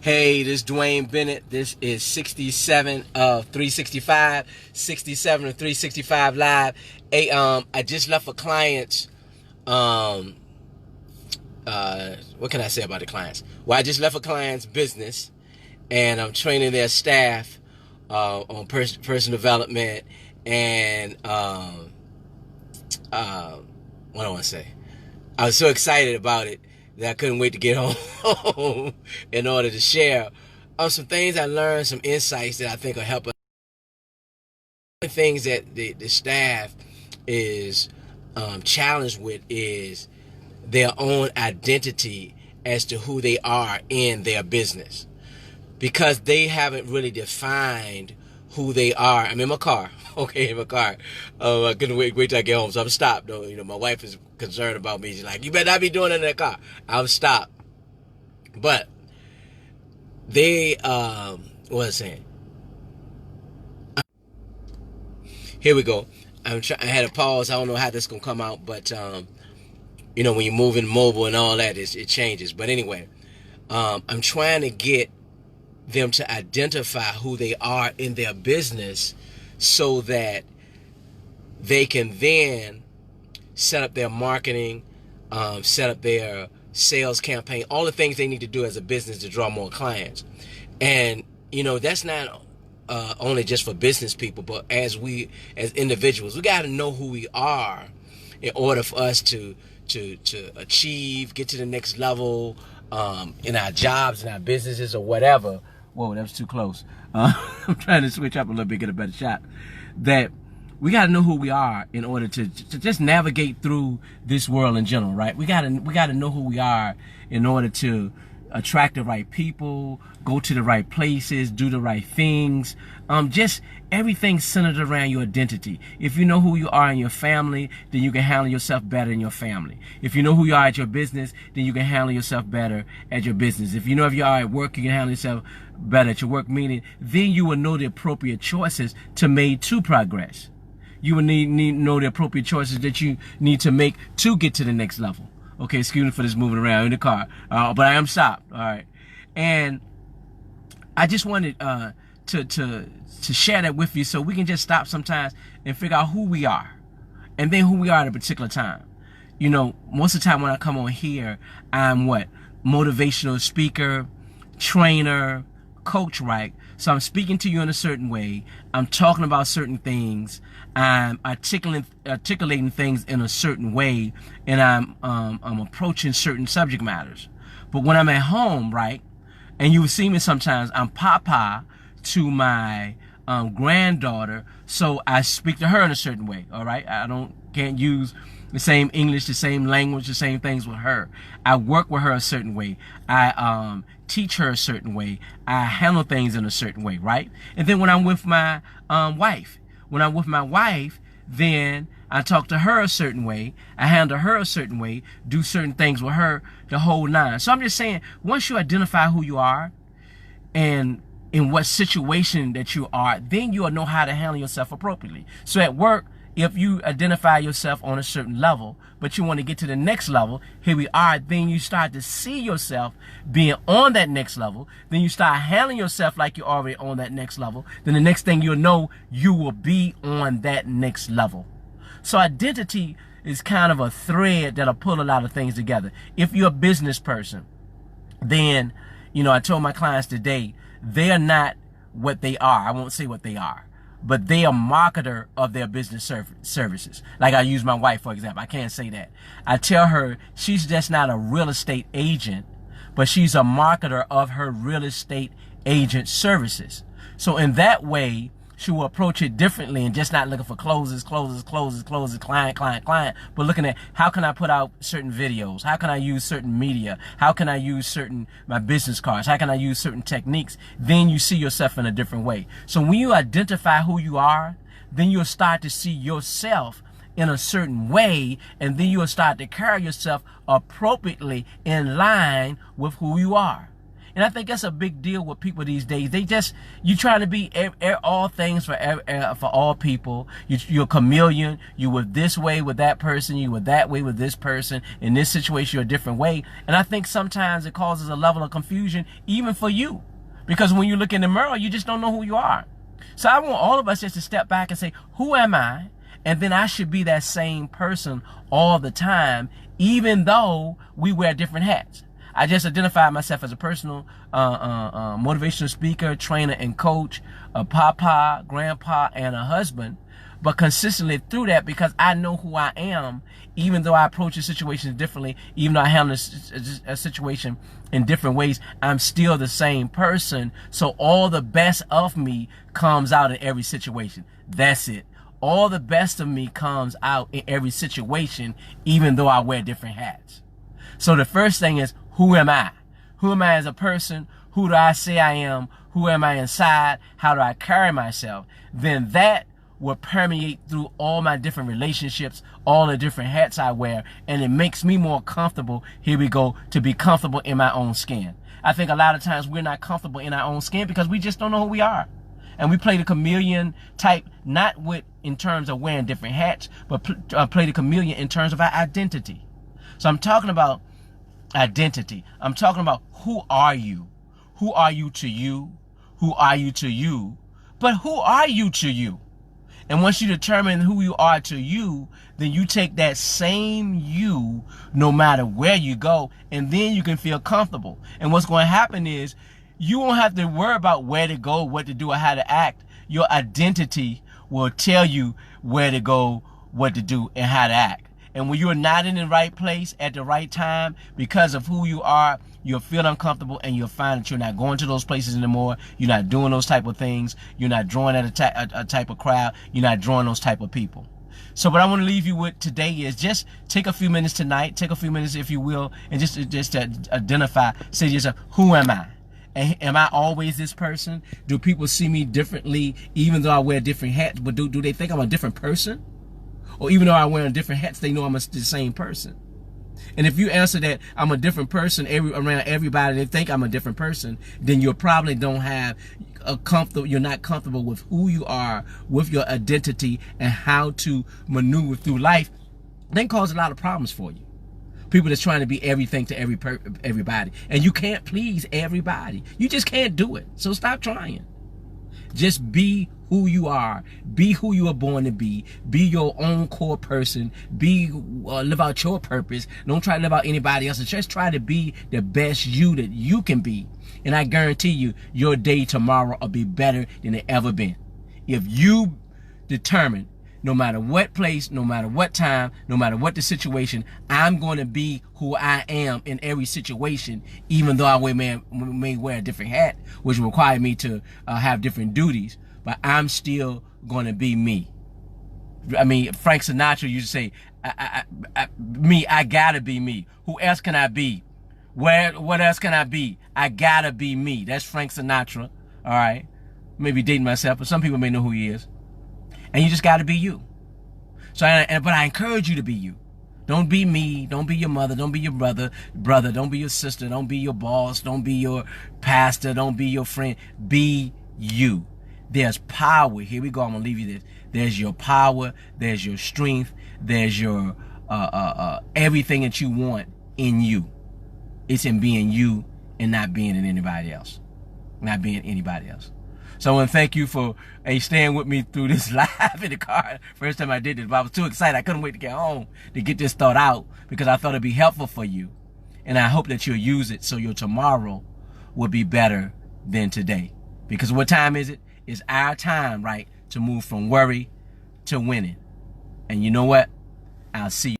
Hey, this is Dwayne Bennett. This is 67 of 365, 67 of 365 Live. Hey, I just left a client's, what can I say about the clients? Well, I just left a client's business, and I'm training their staff on personal development and, what do I want to say? I was so excited about it that I couldn't wait to get home in order to share some things I learned, some insights that I think will help us. One of the things that the staff is challenged with is their own identity as to who they are in their business, because they haven't really defined who they are. I'm in my car. Okay, in my car. I couldn't wait till I get home, so I'm stopped. Though, my wife is concerned about me. She's like, "You better not be doing it in that car." I'm stopped. But they, what was I saying? Here we go. I had a pause. I don't know how this is gonna come out, but when you're moving mobile and all that, it changes. But anyway, I'm trying to get them to identify who they are in their business so that they can then set up their marketing, set up their sales campaign, all the things they need to do as a business to draw more clients. And, that's not only just for business people, but as individuals, we got to know who we are in order for us to achieve, get to the next level in our jobs, in our businesses, or whatever. Whoa, that was too close. I'm trying to switch up a little bit, get a better shot. That we got to know who we are in order to just navigate through this world in general, right? We got to know who we are in order to attract the right people, go to the right places, do the right things. Just everything centered around your identity. If you know who you are in your family, then you can handle yourself better in your family. If you know who you are at your business, then you can handle yourself better at your business. If you know if you are at work, you can handle yourself better at your work, meaning then you will know the appropriate choices to make to progress. You will need know the appropriate choices that you need to make to get to the next level. Okay, excuse me for this moving around in the car, but I am stopped. All right, and I just wanted to share that with you so we can just stop sometimes and figure out who we are, and then who we are at a particular time. Most of the time when I come on here, I'm motivational speaker, trainer, coach, right? So I'm speaking to you in a certain way. I'm talking about certain things. I'm articulating things in a certain way, and I'm approaching certain subject matters. But when I'm at home, right, and you will see me sometimes, I'm papa to my granddaughter, so I speak to her in a certain way. All right, can't use the same English, the same language, the same things with her. I work with her a certain way. I teach her a certain way. I handle things in a certain way, right? And then when I'm with my wife, then I talk to her a certain way. I handle her a certain way, do certain things with her, the whole nine. So I'm just saying, once you identify who you are and in what situation that you are, then you'll know how to handle yourself appropriately. So at work, if you identify yourself on a certain level, but you want to get to the next level, here we are, then you start to see yourself being on that next level. Then you start handling yourself like you're already on that next level. Then the next thing you'll know, you will be on that next level. So identity is kind of a thread that'll pull a lot of things together. If you're a business person, then, I told my clients today, they are not what they are. I won't say what they are, but they are marketer of their business services. Like I use my wife, for example. I can't say that. I tell her she's just not a real estate agent, but she's a marketer of her real estate agent services. So in that way, she will approach it differently and just not looking for closes, client, but looking at how can I put out certain videos? How can I use certain media? How can I use my business cards? How can I use certain techniques? Then you see yourself in a different way. So when you identify who you are, then you'll start to see yourself in a certain way, and then you'll start to carry yourself appropriately in line with who you are. And I think that's a big deal with people these days. You try to be all things for all people. You're a chameleon. You were this way with that person. You were that way with this person. In this situation, you're a different way. And I think sometimes it causes a level of confusion even for you. Because when you look in the mirror, you just don't know who you are. So I want all of us just to step back and say, who am I? And then I should be that same person all the time, even though we wear different hats. I just identified myself as a personal motivational speaker, trainer, and coach, a papa, grandpa, and a husband. But consistently through that, because I know who I am, even though I approach the situations differently, even though I handle a situation in different ways, I'm still the same person. So all the best of me comes out in every situation. That's it. All the best of me comes out in every situation, even though I wear different hats. So the first thing is, who am I? Who am I as a person? Who do I say I am? Who am I inside? How do I carry myself? Then that will permeate through all my different relationships, all the different hats I wear, and it makes me more comfortable, here we go, to be comfortable in my own skin. I think a lot of times we're not comfortable in our own skin because we just don't know who we are. And we play the chameleon type, not in terms of wearing different hats, but play the chameleon in terms of our identity. So I'm talking about identity. I'm talking about, who are you? Who are you to you? Who are you to you? But who are you to you? And once you determine who you are to you, then you take that same you no matter where you go, and then you can feel comfortable. And what's going to happen is, you won't have to worry about where to go, what to do, or how to act. Your identity will tell you where to go, what to do, and how to act. And when you're not in the right place at the right time because of who you are, you'll feel uncomfortable, and you'll find that you're not going to those places anymore. You're not doing those type of things. You're not drawing at a type of crowd. You're not drawing those type of people. So what I want to leave you with today is just take a few minutes tonight, take a few minutes, if you will, and just identify, say to yourself, who am I? Am I always this person? Do people see me differently even though I wear different hats? But do they think I'm a different person? Or even though I wear different hats, they know I'm the same person? And if you answer that I'm a different person around everybody, they think I'm a different person, then you probably don't have you're not comfortable with who you are, with your identity, and how to maneuver through life. That can cause a lot of problems for you. People that's trying to be everything to everybody. And you can't please everybody. You just can't do it. So stop trying. Just be who you are. Be who you were born to be. Be your own core person. Live out your purpose. Don't try to live out anybody else's. Just try to be the best you that you can be. And I guarantee you, your day tomorrow will be better than it ever been. If you determine, no matter what place, no matter what time, no matter what the situation, I'm going to be who I am in every situation, even though I may wear a different hat, which require me to have different duties, but I'm still going to be me. I mean, Frank Sinatra used to say, I gotta be me. Who else can I be? What else can I be? I gotta be me. That's Frank Sinatra, all right? Maybe dating myself, but some people may know who he is. And you just got to be you. But I encourage you to be you. Don't be me. Don't be your mother. Don't be your brother. Don't be your sister. Don't be your boss. Don't be your pastor. Don't be your friend. Be you. There's power. Here we go. I'm going to leave you this. There's your power. There's your strength. There's your everything that you want in you. It's in being you and not being in anybody else. Not being anybody else. So I want to thank you for staying with me through this live in the car. First time I did this, but I was too excited. I couldn't wait to get home to get this thought out because I thought it'd be helpful for you. And I hope that you'll use it so your tomorrow will be better than today. Because what time is it? It's our time, right, to move from worry to winning. And you know what? I'll see you.